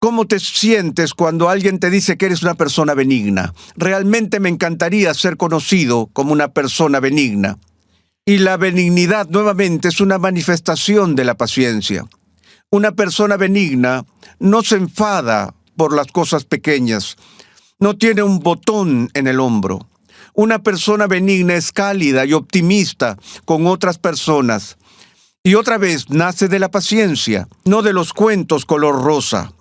¿Cómo te sientes cuando alguien te dice que eres una persona benigna? Realmente me encantaría ser conocido como una persona benigna. Y la benignidad, nuevamente, es una manifestación de la paciencia. Una persona benigna no se enfada por las cosas pequeñas. No tiene un botón en el hombro. Una persona benigna es cálida y optimista con otras personas. Y otra vez, nace de la paciencia, no de los cuentos color rosa.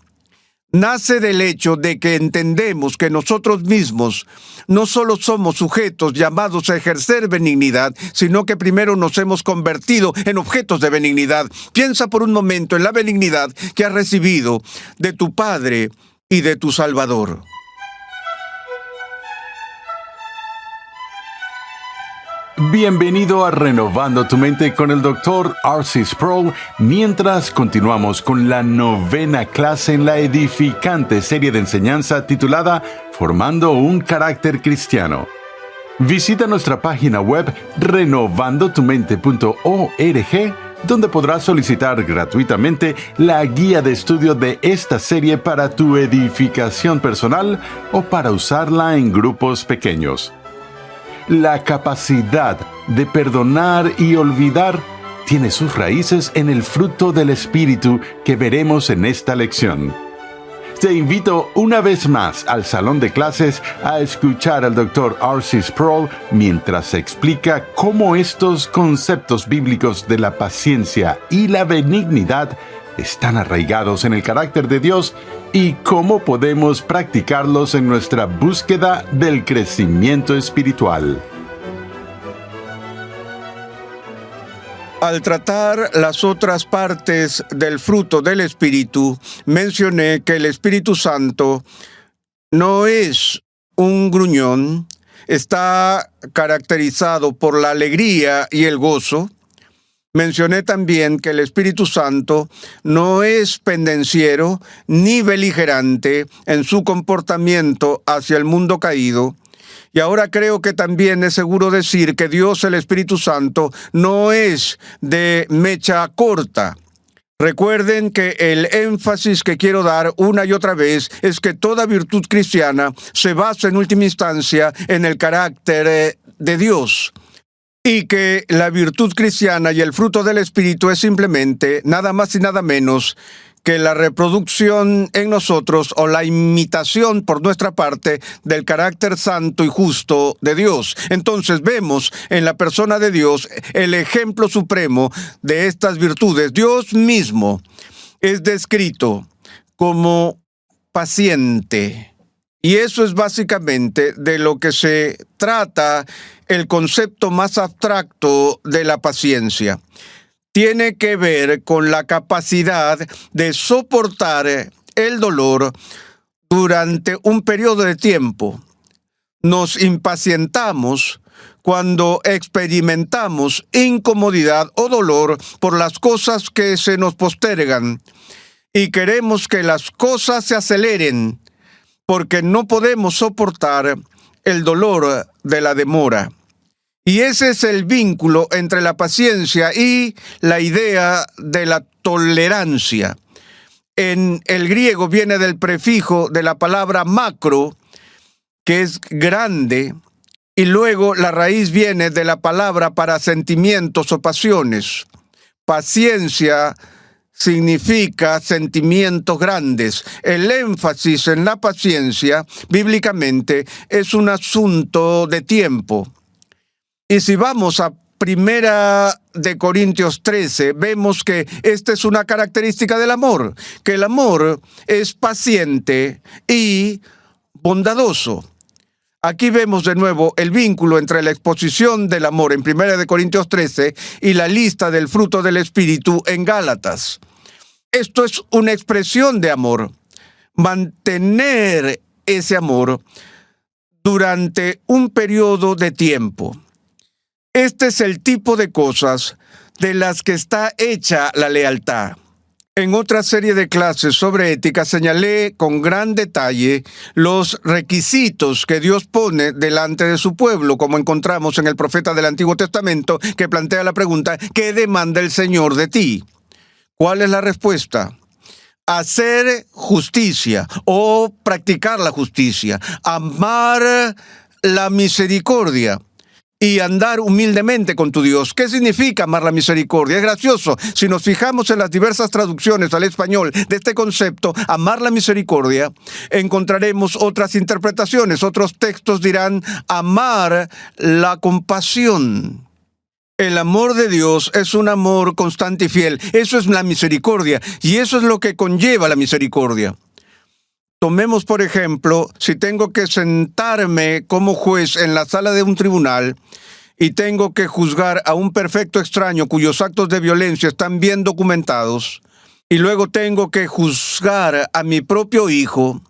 Nace del hecho de que entendemos que nosotros mismos no solo somos sujetos llamados a ejercer benignidad, sino que primero nos hemos convertido en objetos de benignidad. Piensa por un momento en la benignidad que has recibido de tu Padre y de tu Salvador. Bienvenido a Renovando tu Mente con el Dr. R.C. Sproul, mientras continuamos con la 9ª clase en la edificante serie de enseñanza titulada Formando un Carácter Cristiano. Visita nuestra página web renovandotumente.org, donde podrás solicitar gratuitamente la guía de estudio de esta serie para tu edificación personal o para usarla en grupos pequeños. La capacidad de perdonar y olvidar tiene sus raíces en el fruto del Espíritu que veremos en esta lección. Te invito una vez más al salón de clases a escuchar al Dr. R.C. Sproul mientras explica cómo estos conceptos bíblicos de la paciencia y la benignidad están arraigados en el carácter de Dios y cómo podemos practicarlos en nuestra búsqueda del crecimiento espiritual. Al tratar las otras partes del fruto del Espíritu, mencioné que el Espíritu Santo no es un gruñón, está caracterizado por la alegría y el gozo. Mencioné también que el Espíritu Santo no es pendenciero ni beligerante en su comportamiento hacia el mundo caído. Y ahora creo que también es seguro decir que Dios, el Espíritu Santo, no es de mecha corta. Recuerden que el énfasis que quiero dar una y otra vez es que toda virtud cristiana se basa en última instancia en el carácter de Dios. Y que la virtud cristiana y el fruto del Espíritu es simplemente nada más y nada menos que la reproducción en nosotros o la imitación por nuestra parte del carácter santo y justo de Dios. Entonces vemos en la persona de Dios el ejemplo supremo de estas virtudes. Dios mismo es descrito como paciente. Y eso es básicamente de lo que se trata el concepto más abstracto de la paciencia. Tiene que ver con la capacidad de soportar el dolor durante un periodo de tiempo. Nos impacientamos cuando experimentamos incomodidad o dolor por las cosas que se nos postergan y queremos que las cosas se aceleren porque no podemos soportar el dolor de la demora. Y ese es el vínculo entre la paciencia y la idea de la tolerancia. En el griego viene del prefijo de la palabra macro, que es grande, y luego la raíz viene de la palabra para sentimientos o pasiones. Paciencia significa sentimientos grandes. El énfasis en la paciencia, bíblicamente, es un asunto de tiempo. Y si vamos a 1 Corintios 13, vemos que esta es una característica del amor, que el amor es paciente y bondadoso. Aquí vemos de nuevo el vínculo entre la exposición del amor en 1 Corintios 13 y la lista del fruto del Espíritu en Gálatas. Esto es una expresión de amor. Mantener ese amor durante un periodo de tiempo. Este es el tipo de cosas de las que está hecha la lealtad. En otra serie de clases sobre ética señalé con gran detalle los requisitos que Dios pone delante de su pueblo, como encontramos en el profeta del Antiguo Testamento que plantea la pregunta: ¿qué demanda el Señor de ti? ¿Cuál es la respuesta? hacer justicia o practicar la justicia, amar la misericordia y andar humildemente con tu Dios. ¿Qué significa amar la misericordia? Es gracioso. Si nos fijamos en las diversas traducciones al español de este concepto, amar la misericordia, encontraremos otras interpretaciones. Otros textos dirán amar la compasión. El amor de Dios es un amor constante y fiel. Eso es la misericordia y eso es lo que conlleva la misericordia. Tomemos, por ejemplo, si tengo que sentarme como juez en la sala de un tribunal y tengo que juzgar a un perfecto extraño cuyos actos de violencia están bien documentados, y luego tengo que juzgar a mi propio hijo,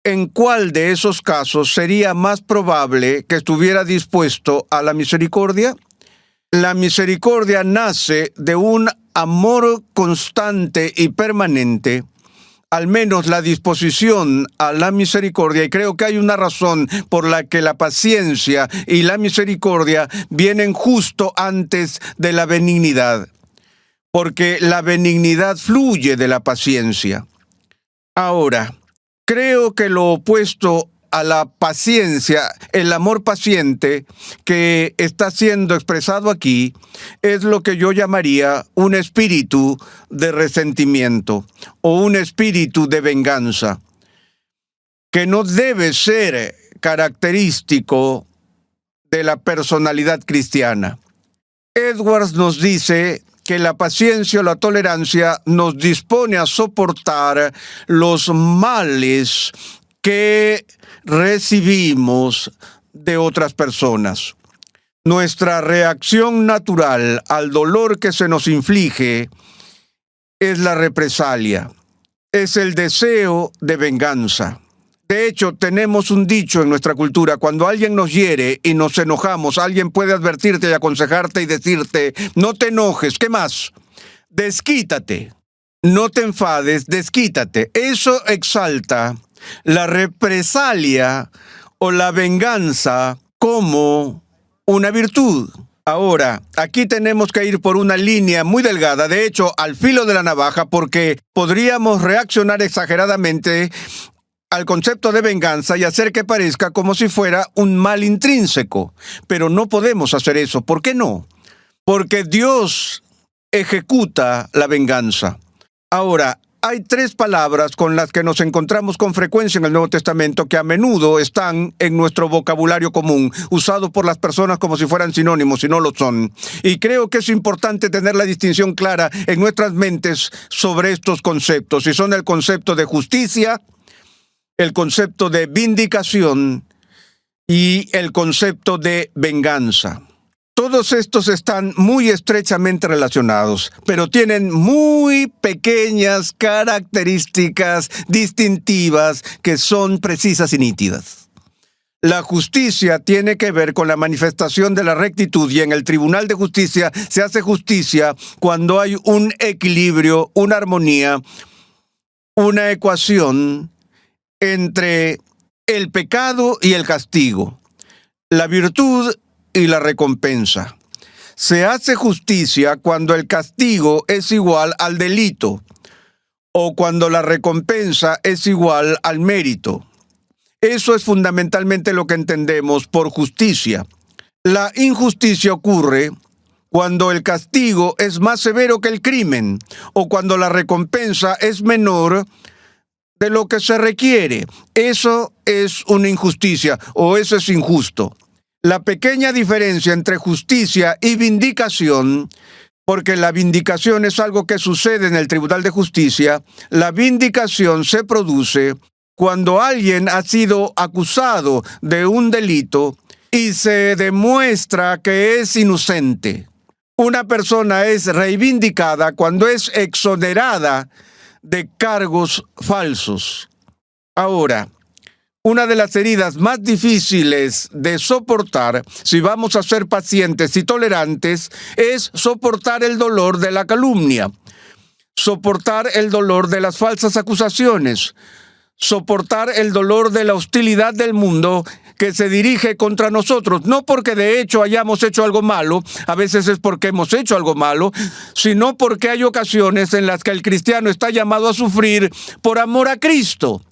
¿en cuál de esos casos sería más probable que estuviera dispuesto a la misericordia? La misericordia nace de un amor constante y permanente, al menos la disposición a la misericordia, y creo que hay una razón por la que la paciencia y la misericordia vienen justo antes de la benignidad, porque la benignidad fluye de la paciencia. Ahora, creo que lo opuesto a la paciencia, el amor paciente que está siendo expresado aquí, es lo que yo llamaría un espíritu de resentimiento o un espíritu de venganza, que no debe ser característico de la personalidad cristiana. Edwards nos dice que la paciencia o la tolerancia nos dispone a soportar los males que recibimos de otras personas. Nuestra reacción natural al dolor que se nos inflige es la represalia, es el deseo de venganza. De hecho, tenemos un dicho en nuestra cultura: cuando alguien nos hiere y nos enojamos, alguien puede advertirte y aconsejarte y decirte: no te enojes, ¿qué más? Desquítate, no te enfades, desquítate. Eso exalta la represalia o la venganza como una virtud. Ahora, aquí tenemos que ir por una línea muy delgada, de hecho, al filo de la navaja, porque podríamos reaccionar exageradamente al concepto de venganza y hacer que parezca como si fuera un mal intrínseco. Pero no podemos hacer eso. ¿Por qué no? Porque Dios ejecuta la venganza. Ahora, hay tres palabras con las que nos encontramos con frecuencia en el Nuevo Testamento que a menudo están en nuestro vocabulario común, usado por las personas como si fueran sinónimos y no lo son. Y creo que es importante tener la distinción clara en nuestras mentes sobre estos conceptos, y son el concepto de justicia, el concepto de vindicación y el concepto de venganza. Todos estos están muy estrechamente relacionados, pero tienen muy pequeñas características distintivas que son precisas y nítidas. La justicia tiene que ver con la manifestación de la rectitud, y en el tribunal de justicia se hace justicia cuando hay un equilibrio, una armonía, una ecuación entre el pecado y el castigo, la virtud y la recompensa. Se hace justicia cuando el castigo es igual al delito o cuando la recompensa es igual al mérito. Eso es fundamentalmente lo que entendemos por justicia. La injusticia ocurre cuando el castigo es más severo que el crimen o cuando la recompensa es menor de lo que se requiere. Eso es una injusticia o eso es injusto. La pequeña diferencia entre justicia y vindicación, porque la vindicación es algo que sucede en el tribunal de justicia, la vindicación se produce cuando alguien ha sido acusado de un delito y se demuestra que es inocente. Una persona es reivindicada cuando es exonerada de cargos falsos. Ahora, una de las heridas más difíciles de soportar, si vamos a ser pacientes y tolerantes, es soportar el dolor de la calumnia, soportar el dolor de las falsas acusaciones, soportar el dolor de la hostilidad del mundo que se dirige contra nosotros, no porque de hecho hayamos hecho algo malo, a veces es porque hemos hecho algo malo, sino porque hay ocasiones en las que el cristiano está llamado a sufrir por amor a Cristo,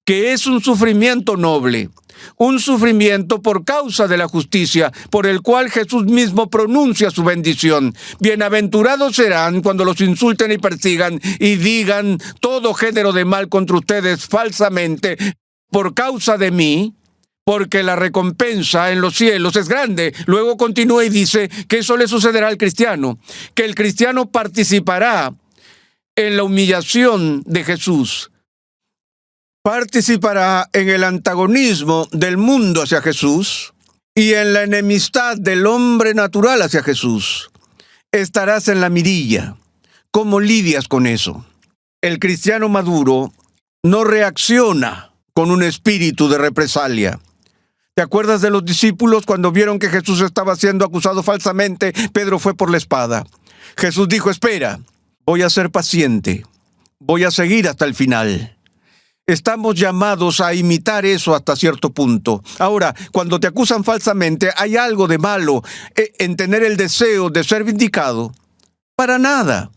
que es un sufrimiento noble, un sufrimiento por causa de la justicia, por el cual Jesús mismo pronuncia su bendición. Bienaventurados serán cuando los insulten y persigan y digan todo género de mal contra ustedes falsamente por causa de mí, porque la recompensa en los cielos es grande. Luego continúa y dice que eso le sucederá al cristiano, que el cristiano participará en la humillación de Jesús. Participará en el antagonismo del mundo hacia Jesús y en la enemistad del hombre natural hacia Jesús. Estarás en la mirilla. ¿Cómo lidias con eso? El cristiano maduro no reacciona con un espíritu de represalia. ¿Te acuerdas de los discípulos cuando vieron que Jesús estaba siendo acusado falsamente? Pedro fue por la espada. Jesús dijo: espera, voy a ser paciente, voy a seguir hasta el final. Estamos llamados a imitar eso hasta cierto punto. Ahora, cuando te acusan falsamente, ¿hay algo de malo en tener el deseo de ser vindicado? Para nada.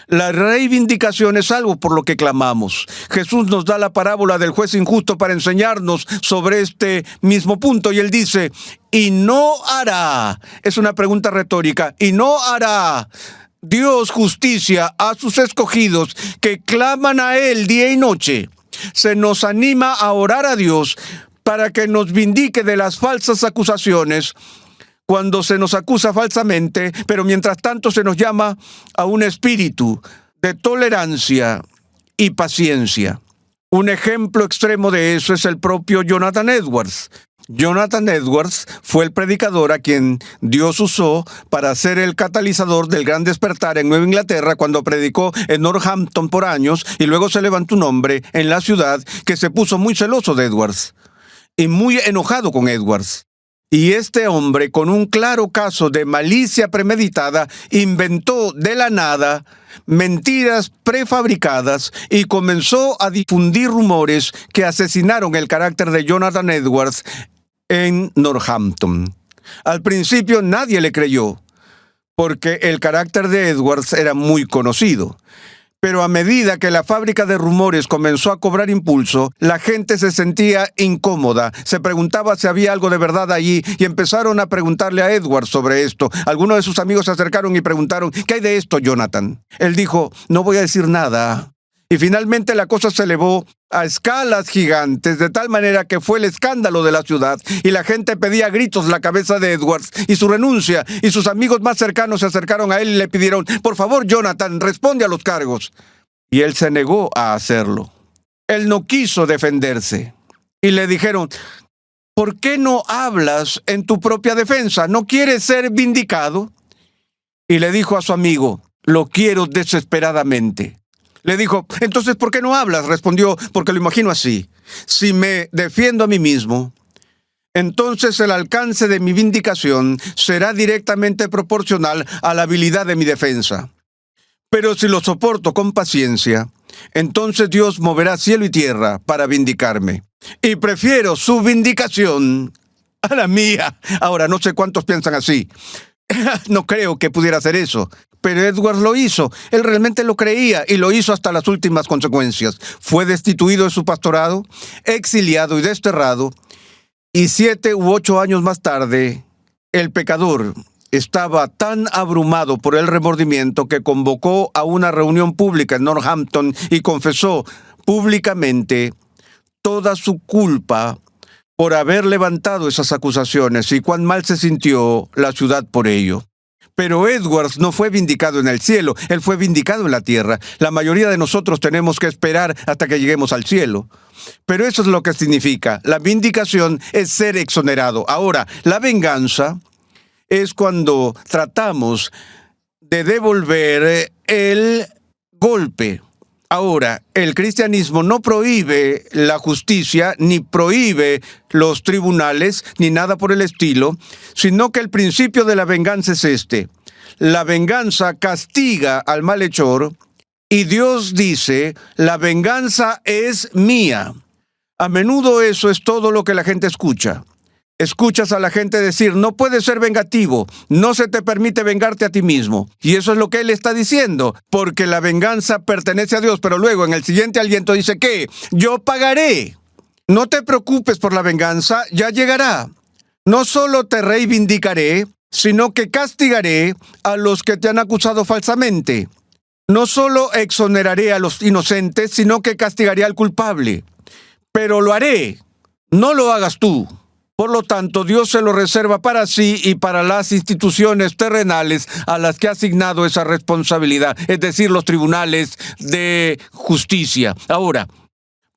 La reivindicación es algo por lo que clamamos. Jesús nos da la parábola del juez injusto para enseñarnos sobre este mismo punto. Y él dice, y no hará. Es una pregunta retórica. Y no hará Dios justicia a sus escogidos que claman a Él día y noche. Se nos anima a orar a Dios para que nos vindique de las falsas acusaciones cuando se nos acusa falsamente, pero mientras tanto se nos llama a un espíritu de tolerancia y paciencia. Un ejemplo extremo de eso es el propio Jonathan Edwards. Jonathan Edwards fue el predicador a quien Dios usó para ser el catalizador del gran despertar en Nueva Inglaterra cuando predicó en Northampton por años y luego se levantó un hombre en la ciudad que se puso muy celoso de Edwards y muy enojado con Edwards. Y este hombre, con un claro caso de malicia premeditada, inventó de la nada mentiras prefabricadas y comenzó a difundir rumores que asesinaron el carácter de Jonathan Edwards en Northampton. Al principio nadie le creyó, porque el carácter de Edwards era muy conocido. Pero a medida que la fábrica de rumores comenzó a cobrar impulso, la gente se sentía incómoda, se preguntaba si había algo de verdad allí y empezaron a preguntarle a Edwards sobre esto. Algunos de sus amigos se acercaron y preguntaron, ¿qué hay de esto, Jonathan? Él dijo, no voy a decir nada. Y finalmente la cosa se elevó a escalas gigantes, de tal manera que fue el escándalo de la ciudad, y la gente pedía a gritos la cabeza de Edwards y su renuncia, y sus amigos más cercanos se acercaron a él y le pidieron, por favor, Jonathan, responde a los cargos. Y él se negó a hacerlo. Él no quiso defenderse. Y le dijeron, ¿por qué no hablas en tu propia defensa? ¿No quieres ser vindicado? Y le dijo a su amigo, lo quiero desesperadamente. Le dijo, entonces, ¿por qué no hablas? Respondió, porque lo imagino así. Si me defiendo a mí mismo, entonces el alcance de mi vindicación será directamente proporcional a la habilidad de mi defensa. Pero si lo soporto con paciencia, entonces Dios moverá cielo y tierra para vindicarme. Y prefiero su vindicación a la mía. Ahora, no sé cuántos piensan así. No creo que pudiera hacer eso. Pero Edwards lo hizo. Él realmente lo creía y lo hizo hasta las últimas consecuencias. Fue destituido de su pastorado, exiliado y desterrado. Y 7 u 8 años más tarde, el pecador estaba tan abrumado por el remordimiento que convocó a una reunión pública en Northampton y confesó públicamente toda su culpa por haber levantado esas acusaciones y cuán mal se sintió la ciudad por ello. Pero Edwards no fue vindicado en el cielo, él fue vindicado en la tierra. La mayoría de nosotros tenemos que esperar hasta que lleguemos al cielo. Pero eso es lo que significa. La vindicación es ser exonerado. Ahora, la venganza es cuando tratamos de devolver el golpe. Ahora, el cristianismo no prohíbe la justicia, ni prohíbe los tribunales, ni nada por el estilo, sino que el principio de la venganza es este. La venganza castiga al malhechor y Dios dice, la venganza es mía. A menudo eso es todo lo que la gente escucha. Escuchas a la gente decir, no puedes ser vengativo, no se te permite vengarte a ti mismo. Y eso es lo que él está diciendo, porque la venganza pertenece a Dios, pero luego en el siguiente aliento dice que yo pagaré. No te preocupes por la venganza, ya llegará. No solo te reivindicaré, sino que castigaré a los que te han acusado falsamente. No solo exoneraré a los inocentes, sino que castigaré al culpable. Pero lo haré, no lo hagas tú. Por lo tanto, Dios se lo reserva para sí y para las instituciones terrenales a las que ha asignado esa responsabilidad, es decir, los tribunales de justicia. Ahora,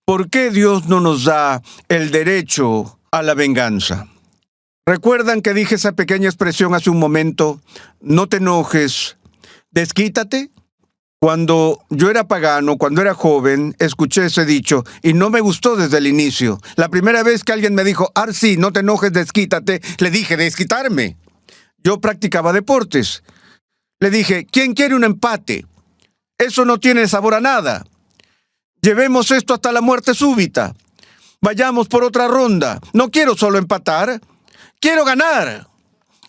¿por qué Dios no nos da el derecho a la venganza? ¿Recuerdan que dije esa pequeña expresión hace un momento? No te enojes, desquítate. Cuando yo era pagano, cuando era joven, escuché ese dicho y no me gustó desde el inicio. La primera vez que alguien me dijo, sí, no te enojes, desquítate, le dije, desquitarme. Yo practicaba deportes. Le dije, ¿quién quiere un empate? Eso no tiene sabor a nada. Llevemos esto hasta la muerte súbita. Vayamos por otra ronda. No quiero solo empatar, quiero ganar.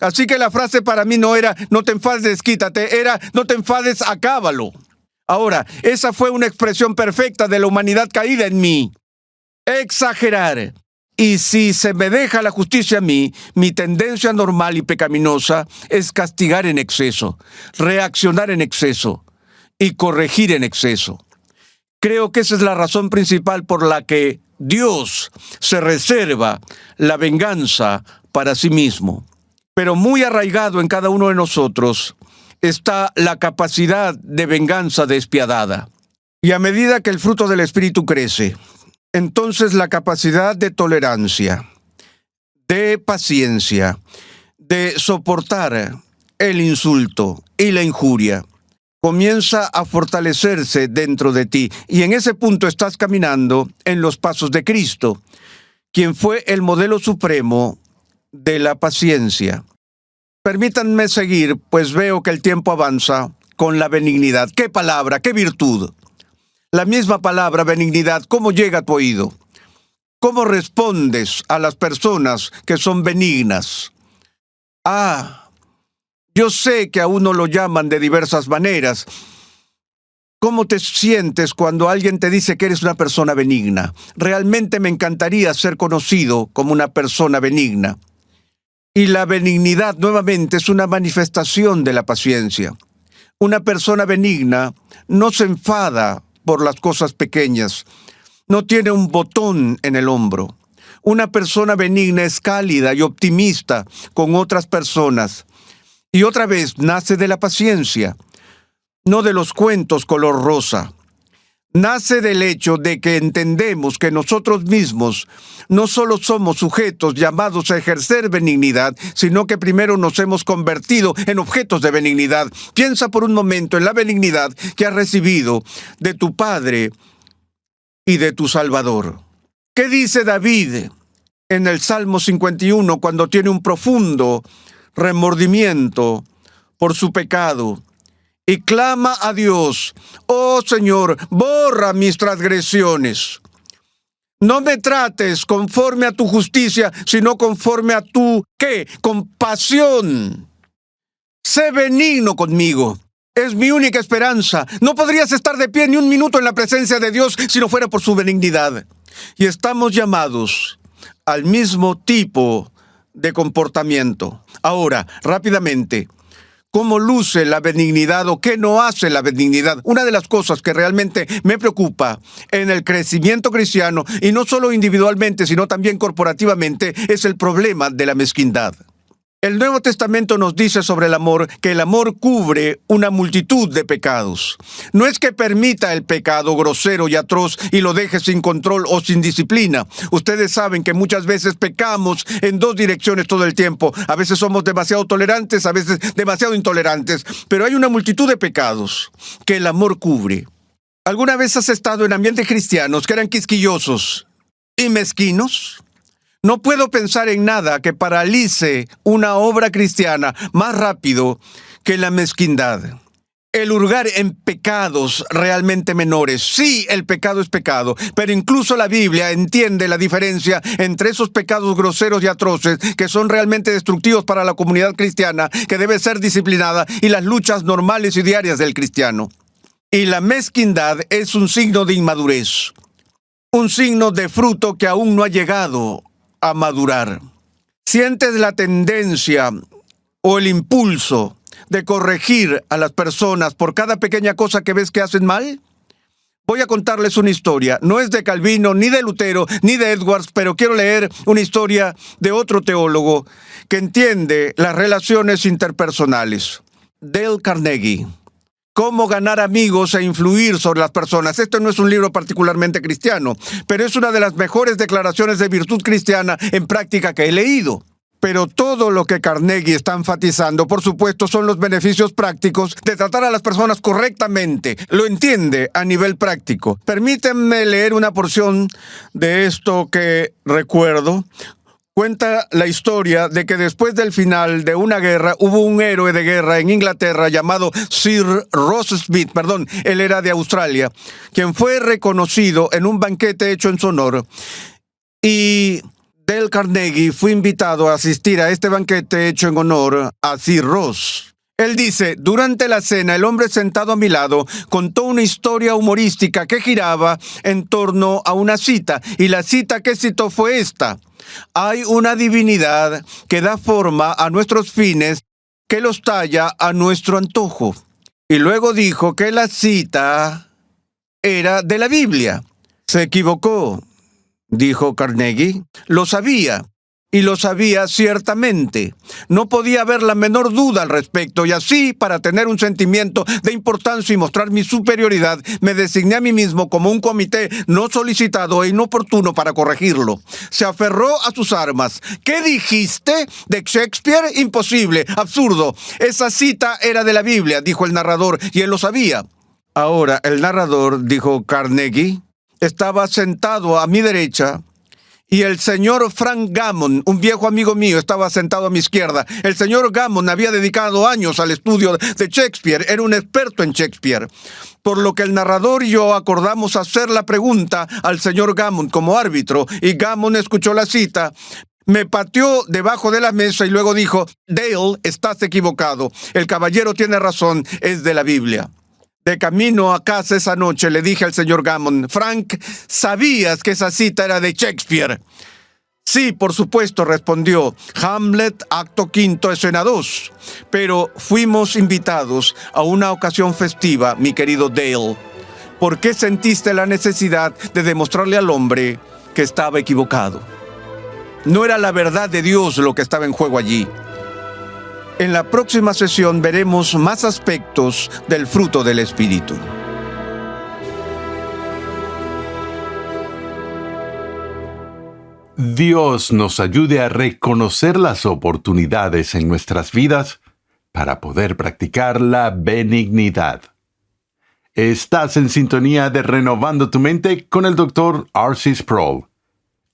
Así que la frase para mí no era, no te enfades, desquítate, era, no te enfades, acábalo. Ahora, esa fue una expresión perfecta de la humanidad caída en mí. Exagerar. Y si se me deja la justicia a mí, mi tendencia normal y pecaminosa es castigar en exceso, reaccionar en exceso y corregir en exceso. Creo que esa es la razón principal por la que Dios se reserva la venganza para sí mismo. Pero muy arraigado en cada uno de nosotros está la capacidad de venganza despiadada. Y a medida que el fruto del Espíritu crece, entonces la capacidad de tolerancia, de paciencia, de soportar el insulto y la injuria, comienza a fortalecerse dentro de ti. Y en ese punto estás caminando en los pasos de Cristo, quien fue el modelo supremo de la paciencia. Permítanme seguir, pues veo que el tiempo avanza con la benignidad. ¡Qué palabra, qué virtud! La misma palabra, benignidad, ¿cómo llega a tu oído? ¿Cómo respondes a las personas que son benignas? Yo sé que a uno lo llaman de diversas maneras. ¿Cómo te sientes cuando alguien te dice que eres una persona benigna? Realmente me encantaría ser conocido como una persona benigna. Y la benignidad, nuevamente, es una manifestación de la paciencia. Una persona benigna no se enfada por las cosas pequeñas. No tiene un botón en el hombro. Una persona benigna es cálida y optimista con otras personas. Y otra vez, nace de la paciencia, no de los cuentos color rosa. Nace del hecho de que entendemos que nosotros mismos no solo somos sujetos llamados a ejercer benignidad, sino que primero nos hemos convertido en objetos de benignidad. Piensa por un momento en la benignidad que has recibido de tu Padre y de tu Salvador. ¿Qué dice David en el Salmo 51 cuando tiene un profundo remordimiento por su pecado? Y clama a Dios, oh Señor, borra mis transgresiones. No me trates conforme a tu justicia, sino conforme a tu, ¿qué? Compasión. Sé benigno conmigo. Es mi única esperanza. No podrías estar de pie ni un minuto en la presencia de Dios si no fuera por su benignidad. Y estamos llamados al mismo tipo de comportamiento. Ahora, rápidamente, ¿cómo luce la benignidad o qué no hace la benignidad? Una de las cosas que realmente me preocupa en el crecimiento cristiano, y no solo individualmente, sino también corporativamente, es el problema de la mezquindad. El Nuevo Testamento nos dice sobre el amor que el amor cubre una multitud de pecados. No es que permita el pecado grosero y atroz y lo deje sin control o sin disciplina. Ustedes saben que muchas veces pecamos en dos direcciones todo el tiempo. A veces somos demasiado tolerantes, a veces demasiado intolerantes. Pero hay una multitud de pecados que el amor cubre. ¿Alguna vez has estado en ambientes cristianos que eran quisquillosos y mezquinos? No puedo pensar en nada que paralice una obra cristiana más rápido que la mezquindad. el hurgar en pecados realmente menores. Sí, el pecado es pecado, pero incluso la Biblia entiende la diferencia entre esos pecados groseros y atroces que son realmente destructivos para la comunidad cristiana, que debe ser disciplinada, y las luchas normales y diarias del cristiano. Y la mezquindad es un signo de inmadurez, un signo de fruto que aún no ha llegado a madurar. ¿Sientes la tendencia o el impulso de corregir a las personas por cada pequeña cosa que ves que hacen mal? Voy a contarles una historia. No es de Calvino, ni de Lutero, ni de Edwards, pero quiero leer una historia de otro teólogo que entiende las relaciones interpersonales. Dale Carnegie. Cómo ganar amigos e influir sobre las personas. Este no es un libro particularmente cristiano, pero es una de las mejores declaraciones de virtud cristiana en práctica que he leído. Pero todo lo que Carnegie está enfatizando, por supuesto, son los beneficios prácticos de tratar a las personas correctamente. Lo entiende a nivel práctico. Permítanme leer una porción de esto que recuerdo. Cuenta la historia de que después del final de una guerra hubo un héroe de guerra en Inglaterra llamado Sir Ross Smith, él era de Australia, quien fue reconocido en un banquete hecho en su honor. Y Dale Carnegie fue invitado a asistir a este banquete hecho en honor a Sir Ross. Él dice: durante la cena, el hombre sentado a mi lado contó una historia humorística que giraba en torno a una cita, y la cita que citó fue esta: hay una divinidad que da forma a nuestros fines, que los talla a nuestro antojo. Y luego dijo que la cita era de la Biblia. Se equivocó, dijo Carnegie. Lo sabía, y lo sabía ciertamente. No podía haber la menor duda al respecto, y así, para tener un sentimiento de importancia y mostrar mi superioridad, me designé a mí mismo como un comité no solicitado e inoportuno para corregirlo. Se aferró a sus armas. ¿Qué dijiste? ¿De Shakespeare? Imposible, absurdo. Esa cita era de la Biblia, dijo el narrador, y él lo sabía. Ahora, el narrador, dijo Carnegie, estaba sentado a mi derecha, y el señor Frank Gammon, un viejo amigo mío, estaba sentado a mi izquierda. El señor Gammon había dedicado años al estudio de Shakespeare, era un experto en Shakespeare. Por lo que el narrador y yo acordamos hacer la pregunta al señor Gammon como árbitro, y Gammon escuchó la cita, me pateó debajo de la mesa y luego dijo: Dale, estás equivocado. El caballero tiene razón, es de la Biblia. De camino a casa esa noche le dije al señor Gammon: Frank, ¿sabías que esa cita era de Shakespeare? Sí, por supuesto, respondió. Hamlet, acto quinto, escena 2. Pero fuimos invitados a una ocasión festiva, mi querido Dale. ¿Por qué sentiste la necesidad de demostrarle al hombre que estaba equivocado? No era la verdad de Dios lo que estaba en juego allí. En la próxima sesión veremos más aspectos del fruto del Espíritu. Dios nos ayude a reconocer las oportunidades en nuestras vidas para poder practicar la benignidad. Estás en sintonía de Renovando tu Mente con el Dr. R.C. Sproul.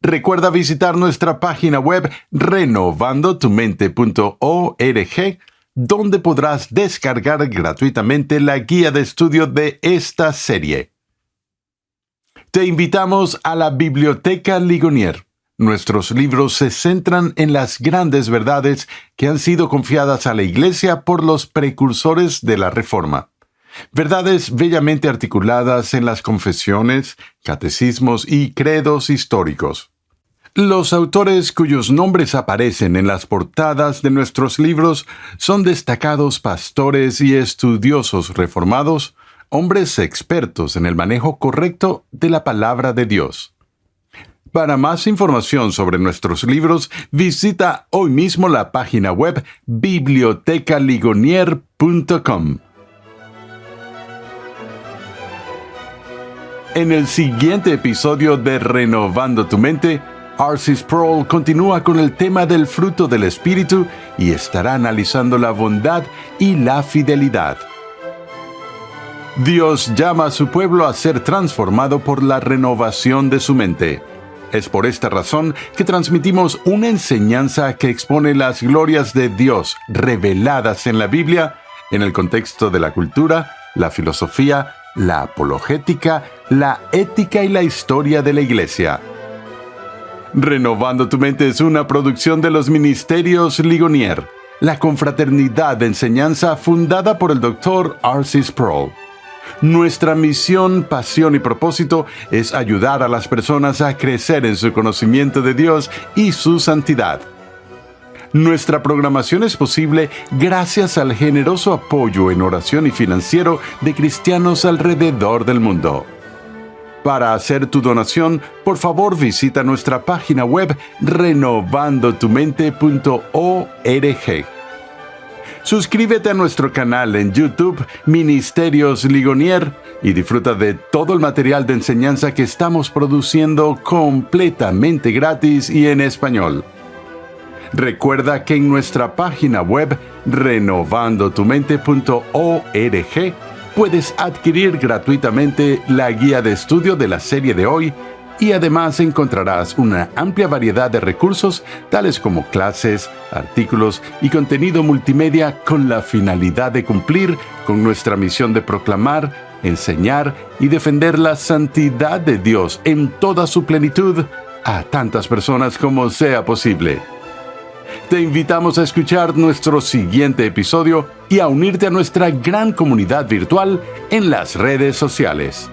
Recuerda visitar nuestra página web renovandotumente.org, donde podrás descargar gratuitamente la guía de estudio de esta serie. Te invitamos a la Biblioteca Ligonier. Nuestros libros se centran en las grandes verdades que han sido confiadas a la Iglesia por los precursores de la Reforma. Verdades bellamente articuladas en las confesiones, catecismos y credos históricos. Los autores cuyos nombres aparecen en las portadas de nuestros libros son destacados pastores y estudiosos reformados, hombres expertos en el manejo correcto de la palabra de Dios. Para más información sobre nuestros libros, visita hoy mismo la página web bibliotecaligonier.com. En el siguiente episodio de Renovando tu Mente, R.C. Sproul continúa con el tema del fruto del Espíritu y estará analizando la bondad y la fidelidad. Dios llama a su pueblo a ser transformado por la renovación de su mente. Es por esta razón que transmitimos una enseñanza que expone las glorias de Dios reveladas en la Biblia en el contexto de la cultura, la filosofía, la apologética, la ética y la historia de la Iglesia. Renovando tu mente es una producción de los Ministerios Ligonier, la confraternidad de enseñanza fundada por el Dr. R.C. Sproul. Nuestra misión, pasión y propósito es ayudar a las personas a crecer en su conocimiento de Dios y su santidad. Nuestra programación es posible gracias al generoso apoyo en oración y financiero de cristianos alrededor del mundo. Para hacer tu donación, por favor visita nuestra página web renovandotumente.org. Suscríbete a nuestro canal en YouTube, Ministerios Ligonier, y disfruta de todo el material de enseñanza que estamos produciendo completamente gratis y en español. Recuerda que en nuestra página web, renovandotumente.org, puedes adquirir gratuitamente la guía de estudio de la serie de hoy y además encontrarás una amplia variedad de recursos tales como clases, artículos y contenido multimedia con la finalidad de cumplir con nuestra misión de proclamar, enseñar y defender la santidad de Dios en toda su plenitud a tantas personas como sea posible. Te invitamos a escuchar nuestro siguiente episodio y a unirte a nuestra gran comunidad virtual en las redes sociales.